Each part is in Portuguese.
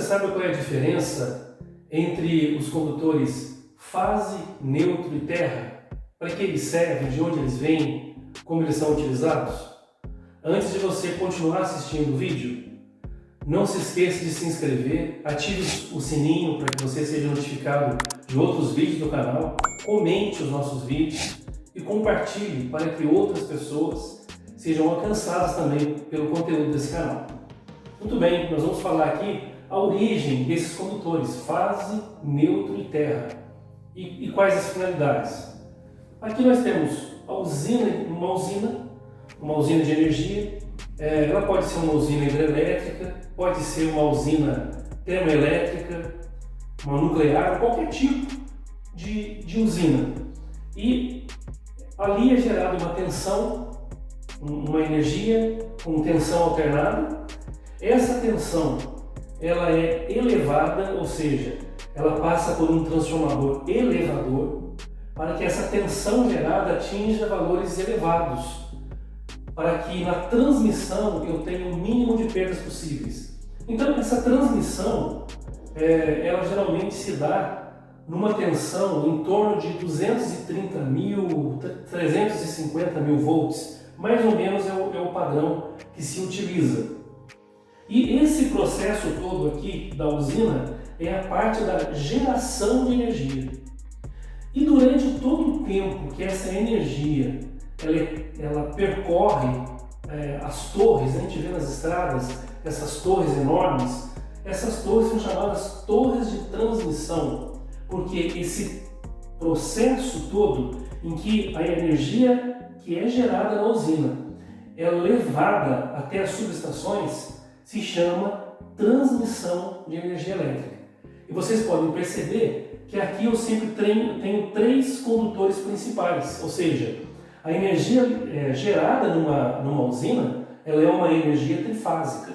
sabe qual é a diferença entre os condutores fase, neutro e terra? Para que eles servem, de onde eles vêm, como eles são utilizados? Antes de você continuar assistindo o vídeo, não se esqueça de se inscrever, ative o sininho para que você seja notificado de outros vídeos do canal, comente os nossos vídeos e compartilhe para que outras pessoas sejam alcançadas também pelo conteúdo desse canal. Muito bem, nós vamos falar aqui a origem desses condutores, fase, neutro e terra, e quais as finalidades. Aqui nós temos uma usina de energia. Ela pode ser uma usina hidrelétrica, pode ser uma usina termoelétrica, uma nuclear, qualquer tipo de usina. E ali é gerada uma tensão, uma energia com tensão alternada. Essa tensão ela é elevada, ou seja, ela passa por um transformador elevador para que essa tensão gerada atinja valores elevados, para que na transmissão eu tenha o mínimo de perdas possíveis. Então essa transmissão, ela geralmente se dá numa tensão em torno de 230 mil, 350 mil volts, mais ou menos é o padrão que se utiliza. E esse processo todo aqui da usina é a parte da geração de energia. E durante todo o tempo que essa energia ela percorre as torres, a gente vê nas estradas essas torres enormes, essas torres são chamadas torres de transmissão, porque esse processo todo em que a energia que é gerada na usina é levada até as subestações se chama transmissão de energia elétrica. E vocês podem perceber que aqui eu sempre tenho três condutores principais, ou seja, a energia gerada numa usina, ela é uma energia trifásica.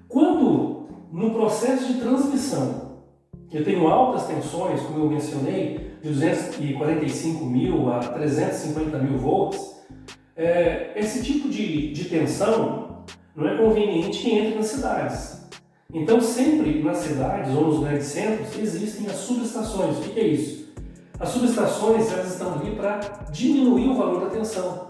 Quando, no processo de transmissão, eu tenho altas tensões, como eu mencionei, de 245 mil a 350 mil volts, esse tipo de tensão não é conveniente que entre nas cidades. Então, sempre nas cidades ou nos grandes centros existem as subestações. O que é isso? As subestações elas estão ali para diminuir o valor da tensão.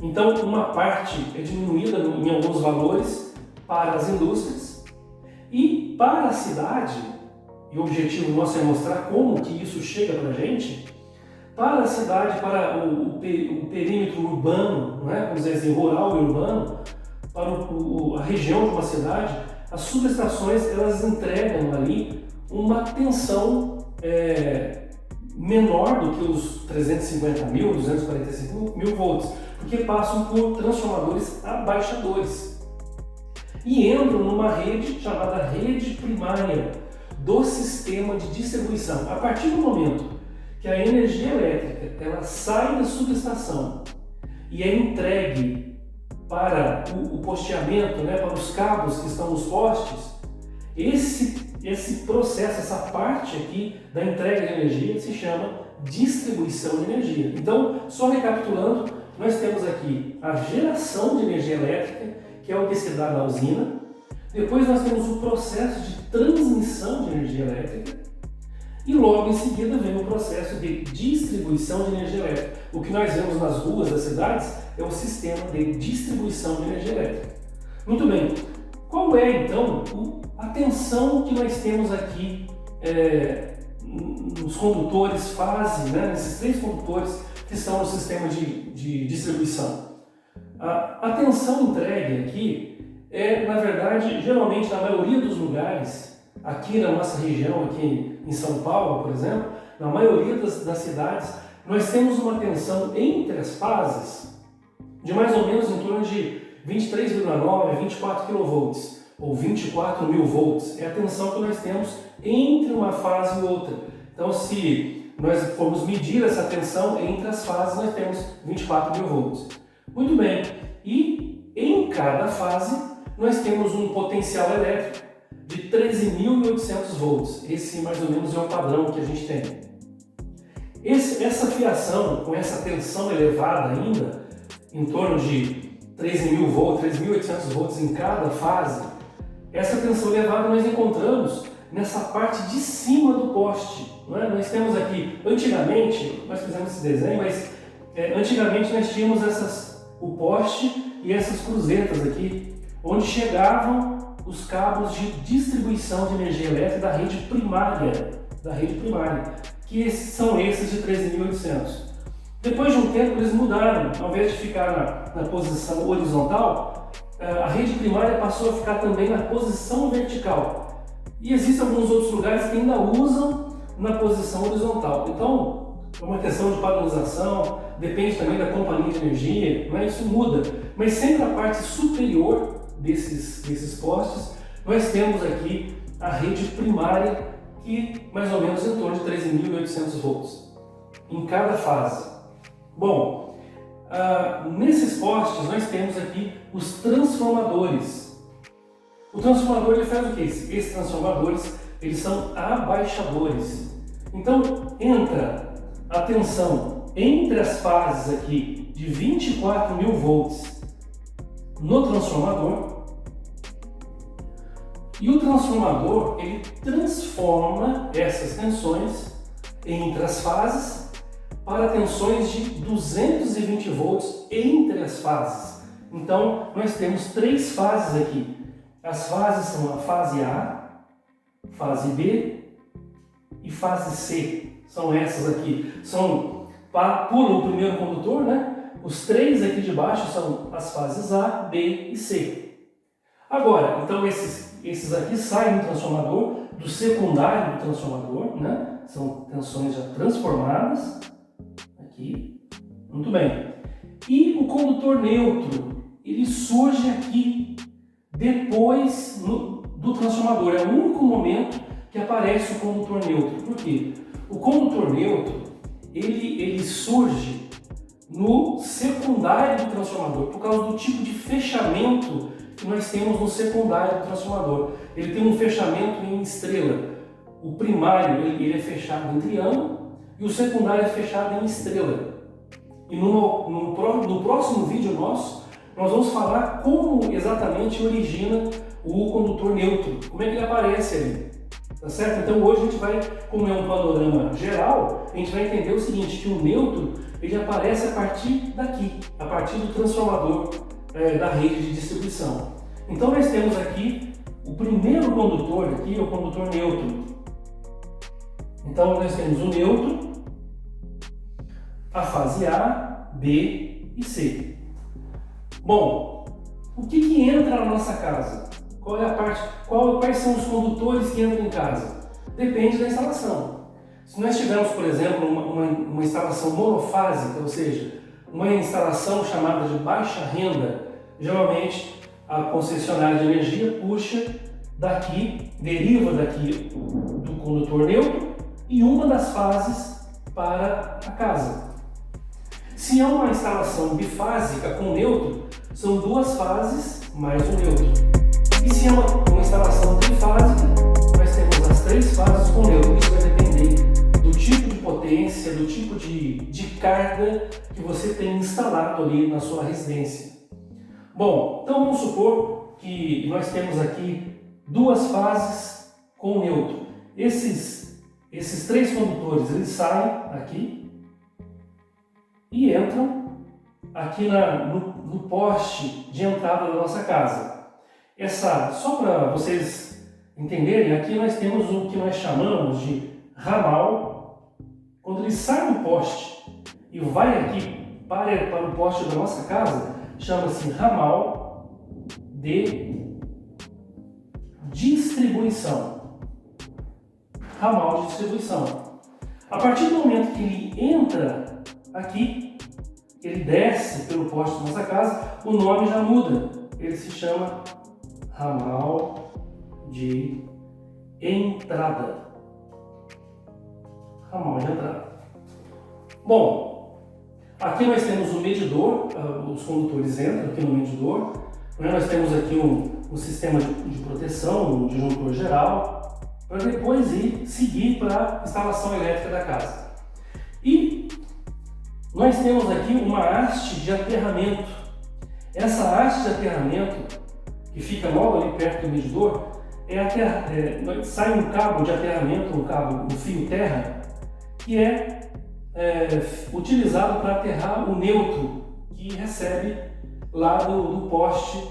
Então, uma parte é diminuída em alguns valores para as indústrias e para a cidade, e o objetivo nosso é mostrar como que isso chega para a gente, para a cidade, para o perímetro urbano, vamos dizer assim, rural e urbano, para a região de uma cidade, as subestações elas entregam ali uma tensão menor do que os 350 mil, 245 mil volts, porque passam por transformadores abaixadores e entram numa rede chamada rede primária do sistema de distribuição. A partir do momento que a energia elétrica ela sai da subestação e é entregue para o posteamento, para os cabos que estão nos postes, esse processo, essa parte aqui da entrega de energia se chama distribuição de energia. Então, só recapitulando, nós temos aqui a geração de energia elétrica, que é o que se dá na usina. Depois nós temos o processo de transmissão de energia elétrica. E logo em seguida vem o processo de distribuição de energia elétrica. O que nós vemos nas ruas das cidades é o sistema de distribuição de energia elétrica. Muito bem, qual é então a tensão que nós temos aqui nos condutores fase, nesses três condutores que estão no sistema de distribuição? A tensão entregue aqui na verdade, geralmente na maioria dos lugares, aqui na nossa região, aqui em São Paulo, por exemplo, na maioria das cidades, nós temos uma tensão entre as fases de mais ou menos em torno de 23,9 a 24 kV ou 24 mil volts. É a tensão que nós temos entre uma fase e outra. Então, se nós formos medir essa tensão entre as fases, nós temos 24 mil volts. Muito bem. E em cada fase, nós temos um potencial elétrico de 13.800 volts. Esse mais ou menos é o padrão que a gente tem. Essa fiação, com essa tensão elevada ainda, em torno de 13.000 volts, 3.800 volts em cada fase, essa tensão elevada nós encontramos nessa parte de cima do poste. Não é? Nós temos aqui, antigamente, nós fizemos esse desenho, mas antigamente nós tínhamos o poste e essas cruzetas aqui, onde chegavam os cabos de distribuição de energia elétrica da rede primária, que são esses de 13.800. Depois de um tempo eles mudaram, ao invés de ficar na posição horizontal, a rede primária passou a ficar também na posição vertical. E existem alguns outros lugares que ainda usam na posição horizontal. Então, é uma questão de padronização, depende também da companhia de energia, né? Isso muda. Mas sempre a parte superior desses postes, nós temos aqui a rede primária, que mais ou menos em torno de 13.800 volts em cada fase. Bom, nesses postes nós temos aqui os transformadores. O transformador ele faz o que? Esses transformadores eles são abaixadores. Então entra a tensão entre as fases aqui de 24.000 volts no transformador, e o transformador ele transforma essas tensões entre as fases para tensões de 220 volts entre as fases. Então nós temos três fases aqui. As fases são a fase A, fase B e fase C. São essas aqui. Pula o primeiro condutor, né? Os três aqui de baixo são as fases A, B e C. Agora, então esses aqui saem do transformador, do secundário do transformador, né? São tensões já transformadas. Aqui. Muito bem. E o condutor neutro, ele surge aqui, depois do transformador. É o único momento que aparece o condutor neutro. Por quê? O condutor neutro, ele surge no secundário do transformador, por causa do tipo de fechamento que nós temos no secundário do transformador. Ele tem um fechamento em estrela. O primário ele é fechado em triângulo e o secundário é fechado em estrela. E no próximo vídeo nosso, nós vamos falar como exatamente origina o condutor neutro, como é que ele aparece ali. Tá certo? Então hoje a gente vai, como é um panorama geral, a gente vai entender o seguinte, que o neutro ele aparece a partir daqui, a partir do transformador da rede de distribuição. Então nós temos aqui o primeiro condutor, aqui é o condutor neutro. Então nós temos o neutro, a fase A, B e C. Bom, o que entra na nossa casa? Qual é a parte? Quais são os condutores que entram em casa? Depende da instalação. Se nós tivermos, por exemplo, uma instalação monofásica, ou seja, uma instalação chamada de baixa renda, geralmente a concessionária de energia puxa daqui, deriva daqui do condutor neutro e uma das fases para a casa. Se é uma instalação bifásica com neutro, são duas fases mais um neutro. E se é uma instalação trifásica, nós temos as três fases com neutro. Isso vai depender do tipo de potência, do tipo de carga que você tem instalado ali na sua residência. Bom, então vamos supor que nós temos aqui duas fases com neutro. Esses três condutores, eles saem aqui e entram aqui no poste de entrada da nossa casa. Só para vocês entenderem, aqui nós temos o que nós chamamos de ramal. Quando ele sai do poste e vai aqui para o poste da nossa casa, chama-se ramal de distribuição. Ramal de distribuição. A partir do momento que ele entra aqui, ele desce pelo poste da nossa casa, o nome já muda. Ele se chama ramal de entrada. Ramal de entrada. Bom, aqui nós temos o medidor, os condutores entram aqui no medidor. Nós temos aqui um sistema de proteção, um disjuntor geral, para depois seguir para a instalação elétrica da casa. E nós temos aqui uma haste de aterramento. Essa haste de aterramento, que fica logo ali perto do medidor, sai um cabo de aterramento, um fio terra, que é utilizado para aterrar o neutro que recebe lá do poste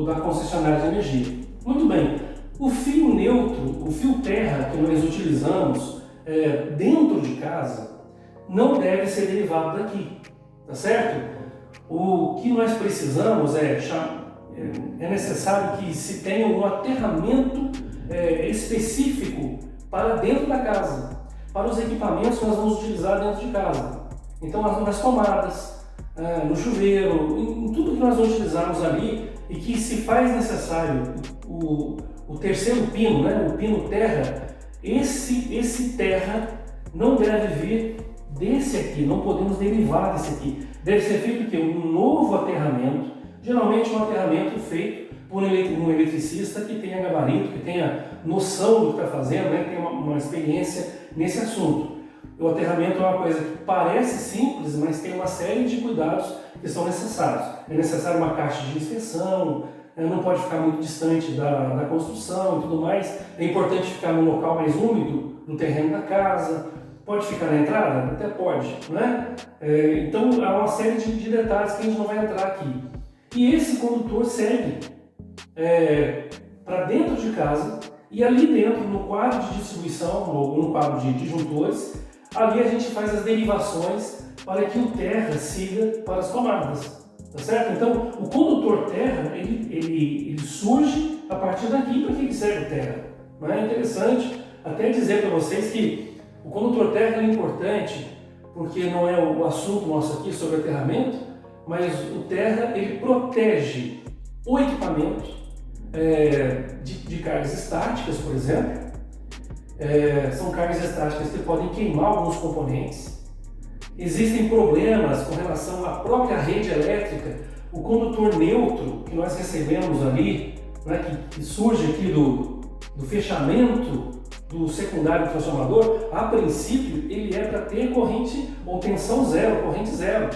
da concessionária de energia. Muito bem, o fio neutro, o fio terra que nós utilizamos dentro de casa não deve ser derivado daqui, tá certo? O que nós precisamos é necessário que se tenha um aterramento específico para dentro da casa, para os equipamentos que nós vamos utilizar dentro de casa. Então, nas tomadas, no chuveiro, em tudo que nós vamos utilizarmos ali e que se faz necessário o terceiro pino, né, o pino terra, esse terra não deve vir desse aqui, não podemos derivar desse aqui. Deve ser feito o quê? Um novo aterramento, geralmente um aterramento feito por um eletricista que tenha gabarito, que tenha noção do que está fazendo, né, que tenha uma experiência nesse assunto. O aterramento é uma coisa que parece simples, mas tem uma série de cuidados que são necessários. É necessário uma caixa de inspeção, não pode ficar muito distante da construção e tudo mais. É importante ficar no local mais úmido, no terreno da casa. Pode ficar na entrada? Até pode, né? Então há uma série de detalhes que a gente não vai entrar aqui. E esse condutor segue para dentro de casa e ali dentro, no quadro de distribuição, ou no quadro de disjuntores, ali a gente faz as derivações para que o terra siga para as tomadas, tá certo? Então, o condutor terra, ele surge a partir daqui. Para que serve o terra? Não é interessante até dizer para vocês que o condutor terra é importante, porque não é o assunto nosso aqui sobre aterramento, mas o terra ele protege o equipamento de cargas estáticas, por exemplo. São cargas estáticas que podem queimar alguns componentes. Existem problemas com relação à própria rede elétrica. O condutor neutro que nós recebemos ali, né, que surge aqui do fechamento do secundário do transformador, a princípio ele é para ter corrente ou tensão zero, corrente zero.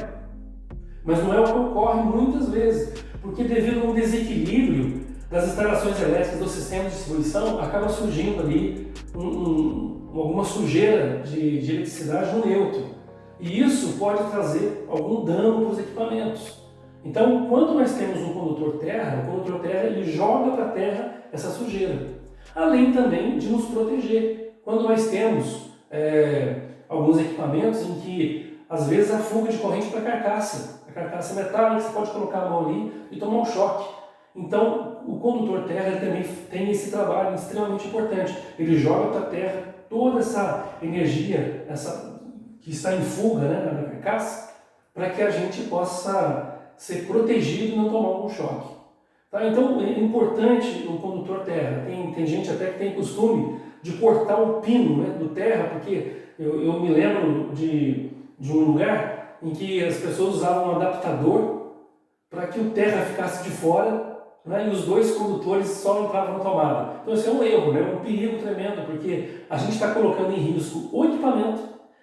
Mas não é o que ocorre muitas vezes, porque devido a um desequilíbrio das instalações elétricas do sistema de distribuição, acaba surgindo ali alguma sujeira de eletricidade no neutro. E isso pode trazer algum dano para os equipamentos. Então, quando nós temos um condutor terra, o condutor terra ele joga para a terra essa sujeira. Além também de nos proteger. Quando nós temos alguns equipamentos em que, às vezes, há fuga de corrente para a carcaça metálica, você pode colocar a mão ali e tomar um choque. Então, o condutor terra ele também tem esse trabalho extremamente importante. Ele joga para a terra toda essa energia que está em fuga, né, na carcaça, para que a gente possa ser protegido e não tomar algum choque. Tá? Então, é importante o condutor terra. Tem gente até que tem costume de cortar o pino, né, do terra, porque eu me lembro de um lugar em que as pessoas usavam um adaptador para que o terra ficasse de fora, né, e os dois condutores só entravam na tomada. Então, isso é um erro, né, um perigo tremendo, porque a gente está colocando em risco o equipamento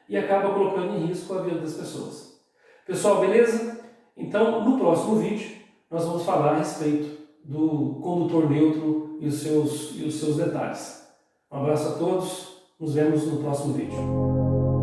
e acaba colocando em risco a vida das pessoas. Pessoal, beleza? Então, no próximo vídeo, nós vamos falar a respeito do condutor neutro e os seus detalhes. Um abraço a todos, nos vemos no próximo vídeo.